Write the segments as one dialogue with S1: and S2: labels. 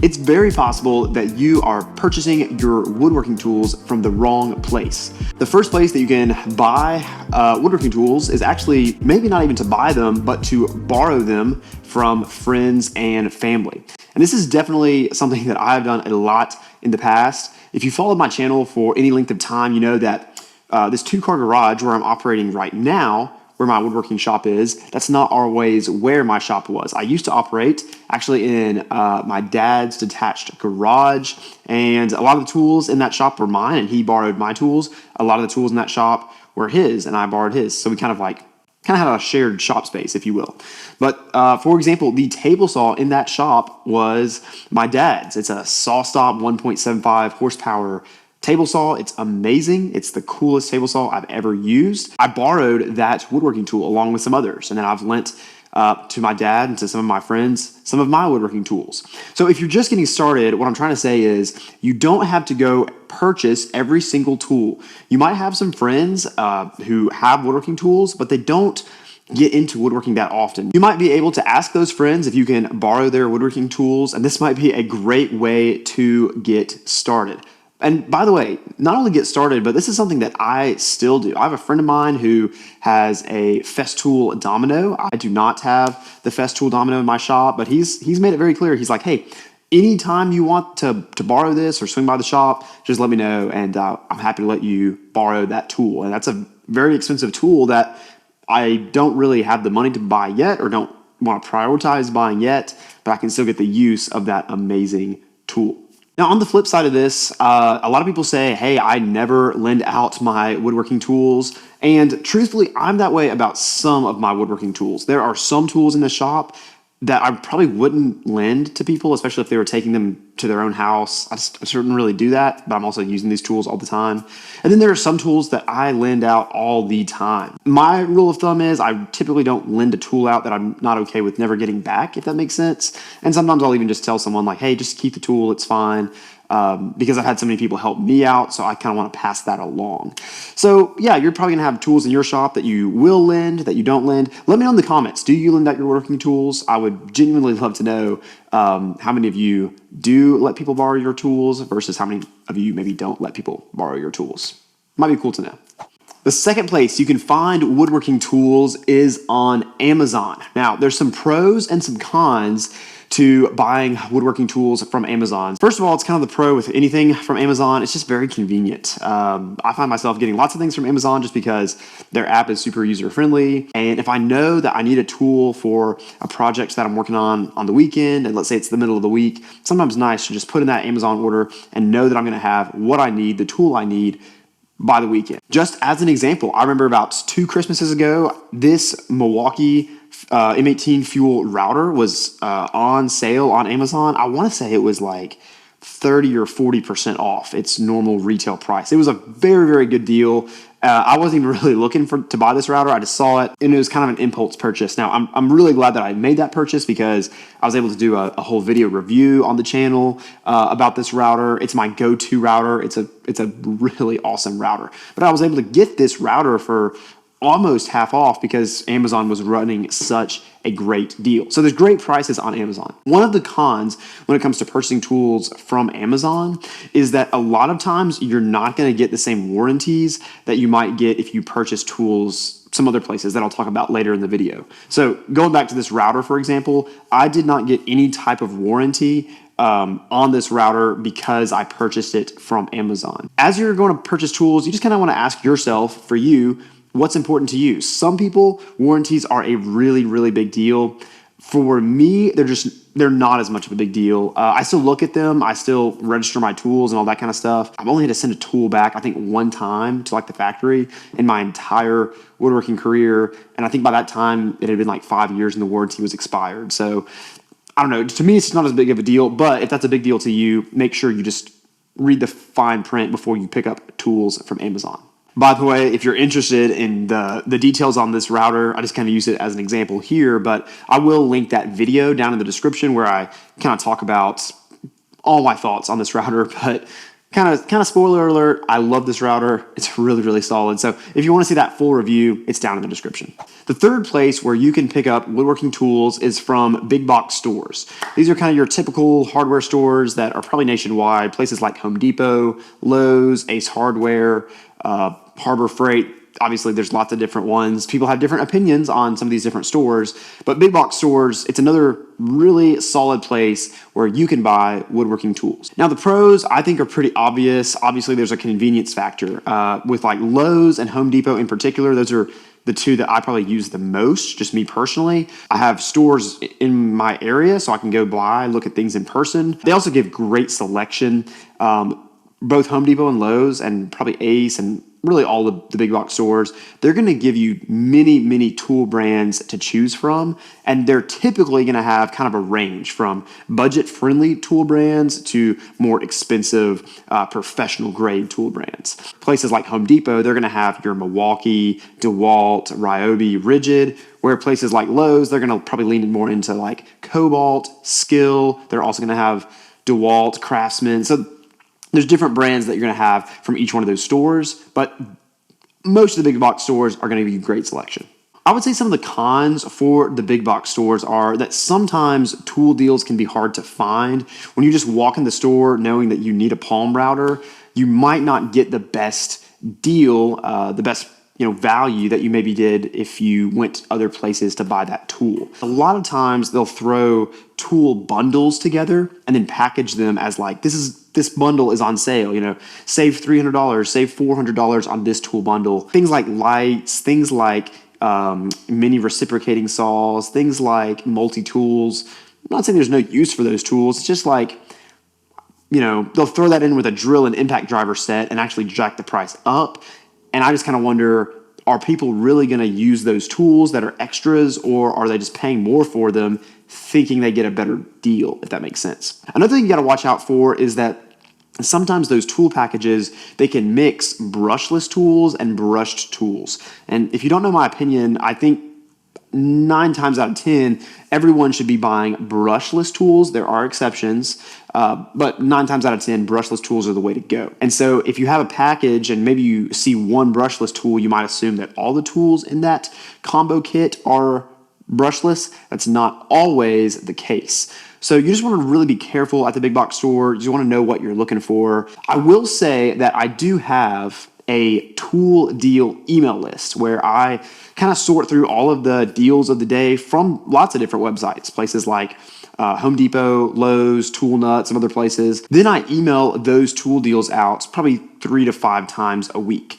S1: It's very possible that you are purchasing your woodworking tools from the wrong place. The first place that you can buy woodworking tools is actually maybe not even to buy them, but to borrow them from friends and family. And this is definitely something that I've done a lot in the past. If you followed my channel for any length of time, you know that this two-car garage where I'm operating right now, where my woodworking shop is, that's not always where my shop was. I used to operate actually in my dad's detached garage, and a lot of the tools in that shop were mine, and he borrowed my tools. A lot of the tools in that shop were his, and I borrowed his. So we kind of had a shared shop space, if you will. But for example, the table saw in that shop was my dad's. It's a SawStop 1.75 horsepower table saw. It's amazing. It's the coolest table saw I've ever used. I borrowed that woodworking tool along with some others, and then I've lent to my dad and to some of my friends some of my woodworking tools. So if you're just getting started, what I'm trying to say is you don't have to go purchase every single tool. You might have some friends who have woodworking tools, but they don't get into woodworking that often. You might be able to ask those friends if you can borrow their woodworking tools, and this might be a great way to get started. And by the way, not only get started, but this is something that I still do. I have a friend of mine who has a Festool domino. I do not have the Festool domino in my shop, but he's made it very clear. He's like, hey, anytime you want to borrow this or swing by the shop, just let me know, and I'm happy to let you borrow that tool. And that's a very expensive tool that I don't really have the money to buy yet, or don't want to prioritize buying yet, but I can still get the use of that amazing tool. Now, on the flip side of this, a lot of people say, hey, I never lend out my woodworking tools. And truthfully, I'm that way about some of my woodworking tools. There are some tools in the shop that I probably wouldn't lend to people, especially if they were taking them to their own house. I shouldn't really do that, but I'm also using these tools all the time. And then there are some tools that I lend out all the time. My rule of thumb is I typically don't lend a tool out that I'm not okay with never getting back, if that makes sense. And sometimes I'll even just tell someone like, hey, just keep the tool, it's fine. Because I've had so many people help me out, so I kind of want to pass that along. So yeah, you're probably gonna have tools in your shop that you will lend, that you don't lend. Let me know in the comments, do you lend out your woodworking tools? I would genuinely love to know how many of you do let people borrow your tools versus how many of you maybe don't let people borrow your tools. Might be cool to know. The second place you can find woodworking tools is on Amazon. Now, there's some pros and some cons to buying woodworking tools from Amazon. First of all, it's kind of the pro with anything from Amazon. It's just very convenient. I find myself getting lots of things from Amazon just because their app is super user-friendly. And if I know that I need a tool for a project that I'm working on the weekend, and let's say it's the middle of the week, sometimes it's nice to just put in that Amazon order and know that I'm gonna have what I need, the tool I need, by the weekend. Just as an example, I remember about 2 Christmases ago, this Milwaukee M18 fuel router was on sale on Amazon. I want to say it was like 30 or 40% off its normal retail price. It was a very, very good deal. I wasn't even really looking to buy this router. I just saw it, and it was kind of an impulse purchase. Now, I'm really glad that I made that purchase because I was able to do a whole video review on the channel about this router. It's my go-to router. It's a really awesome router. But I was able to get this router for almost half off because Amazon was running such a great deal. So there's great prices on Amazon. One of the cons when it comes to purchasing tools from Amazon is that a lot of times you're not going to get the same warranties that you might get if you purchase tools some other places that I'll talk about later in the video. So going back to this router, for example, I did not get any type of warranty on this router because I purchased it from Amazon. As you're going to purchase tools, you just kind of want to ask yourself, for you, what's important to you? Some people, warranties are a really, really big deal. For me, they're not as much of a big deal. I still look at them. I still register my tools and all that kind of stuff. I've only had to send a tool back, I think, one time to like the factory in my entire woodworking career. And I think by that time, it had been like 5 years and the warranty was expired. So I don't know. To me, it's not as big of a deal. But if that's a big deal to you, make sure you just read the fine print before you pick up tools from Amazon. By the way, if you're interested in the details on this router, I just kind of use it as an example here, but I will link that video down in the description where I kind of talk about all my thoughts on this router. But Kind of spoiler alert, I love this router. It's really, really solid. So if you want to see that full review, it's down in the description. The third place where you can pick up woodworking tools is from big box stores. These are kind of your typical hardware stores that are probably nationwide, places like Home Depot, Lowe's, Ace Hardware, Harbor Freight. Obviously, there's lots of different ones. People have different opinions on some of these different stores, but big box stores, it's another really solid place where you can buy woodworking tools. Now, the pros, I think, are pretty obvious. Obviously, there's a convenience factor. With like Lowe's and Home Depot in particular, those are the two that I probably use the most, just me personally. I have stores in my area, so I can go by, look at things in person. They also give great selection. Both Home Depot and Lowe's and probably Ace and really all the big box stores, they're going to give you many tool brands to choose from. And they're typically going to have kind of a range from budget-friendly tool brands to more expensive professional grade tool brands. Places like Home Depot, they're going to have your Milwaukee, DeWalt, Ryobi, Rigid, where places like Lowe's, they're going to probably lean more into like Cobalt, Skill. They're also going to have DeWalt, Craftsman. So there's different brands that you're going to have from each one of those stores, but most of the big box stores are going to give you great selection. I would say some of the cons for the big box stores are that sometimes tool deals can be hard to find. When you just walk in the store knowing that you need a palm router, you might not get the best deal, the best value that you maybe did if you went other places to buy that tool. A lot of times they'll throw tool bundles together and then package them as like, this bundle is on sale, save $300, save $400 on this tool bundle. Things like lights, things like mini reciprocating saws, things like multi-tools. I'm not saying there's no use for those tools. It's just like, they'll throw that in with a drill and impact driver set and actually jack the price up. And I just kind of wonder, are people really going to use those tools that are extras, or are they just paying more for them thinking they get a better deal, if that makes sense? Another thing you got to watch out for is that sometimes those tool packages, they can mix brushless tools and brushed tools. And if you don't know my opinion, I think 9 times out of 10, everyone should be buying brushless tools. There are exceptions, but 9 times out of 10, brushless tools are the way to go. And so if you have a package and maybe you see one brushless tool, you might assume that all the tools in that combo kit are brushless. That's not always the case. So you just want to really be careful at the big box store. You want to know what you're looking for. I will say that I do have a tool deal email list where I kind of sort through all of the deals of the day from lots of different websites, places like Home Depot, Lowe's, Tool Nut, some other places. Then I email those tool deals out probably 3 to 5 times a week.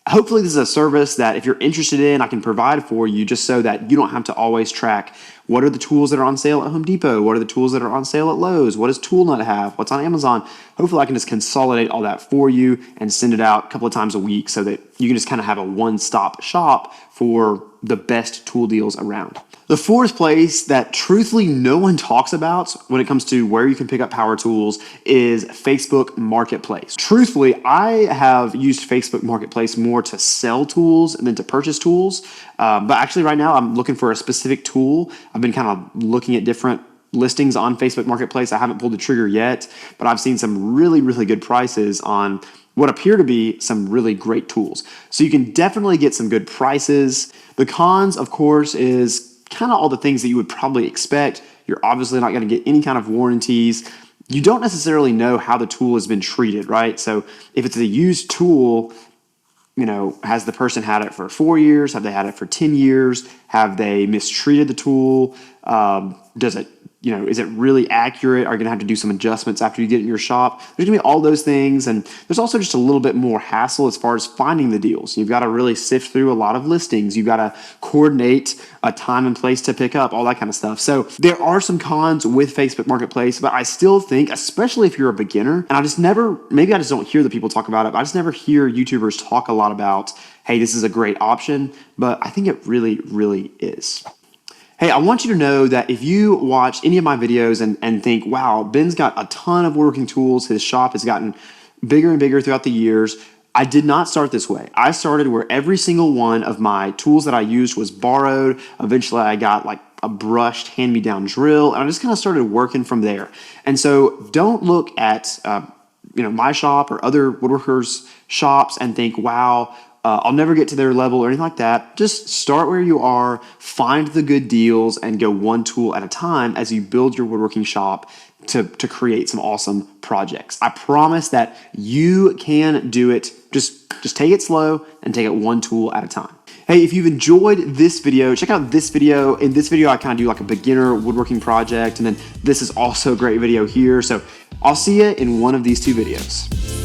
S1: Hopefully this is a service that if you're interested in, I can provide for you just so that you don't have to always track what are the tools that are on sale at Home Depot, what are the tools that are on sale at Lowe's, what does Tool Nut have, what's on Amazon. Hopefully I can just consolidate all that for you and send it out a couple of times a week so that you can just kind of have a one-stop shop for the best tool deals around. The fourth place that truthfully no one talks about when it comes to where you can pick up power tools is Facebook Marketplace. Truthfully, I have used Facebook Marketplace more to sell tools than to purchase tools. But actually right now I'm looking for a specific tool. I've been kind of looking at different listings on Facebook Marketplace. I haven't pulled the trigger yet, but I've seen some really good prices on what appear to be some really great tools. So you can definitely get some good prices. The cons, of course, is kind of all the things that you would probably expect. You're obviously not going to get any kind of warranties. You don't necessarily know how the tool has been treated, right? So if it's a used tool, has the person had it for 4 years? Have they had it for 10 years? Have they mistreated the tool? Does it, is it really accurate? Are you going to have to do some adjustments after you get it in your shop? There's going to be all those things. And there's also just a little bit more hassle as far as finding the deals. You've got to really sift through a lot of listings. You've got to coordinate a time and place to pick up, all that kind of stuff. So there are some cons with Facebook Marketplace, but I still think, especially if you're a beginner, and maybe I just don't hear the people talk about it, but I just never hear YouTubers talk a lot about, hey, this is a great option, but I think it really is. Hey, I want you to know that if you watch any of my videos and think, wow, Ben's got a ton of woodworking tools, his shop has gotten bigger and bigger throughout the years, I did not start this way. I started where every single one of my tools that I used was borrowed. Eventually I got like a brushed hand-me-down drill, and I just kind of started working from there. And so don't look at my shop or other woodworkers' shops and think, wow, I'll never get to their level or anything like that. Just start where you are, find the good deals, and go one tool at a time as you build your woodworking shop to create some awesome projects. I promise that you can do it. Just take it slow and take it one tool at a time. Hey, if you've enjoyed this video, check out this video. In this video, I kind of do like a beginner woodworking project, and then this is also a great video here. So I'll see you in one of these two videos.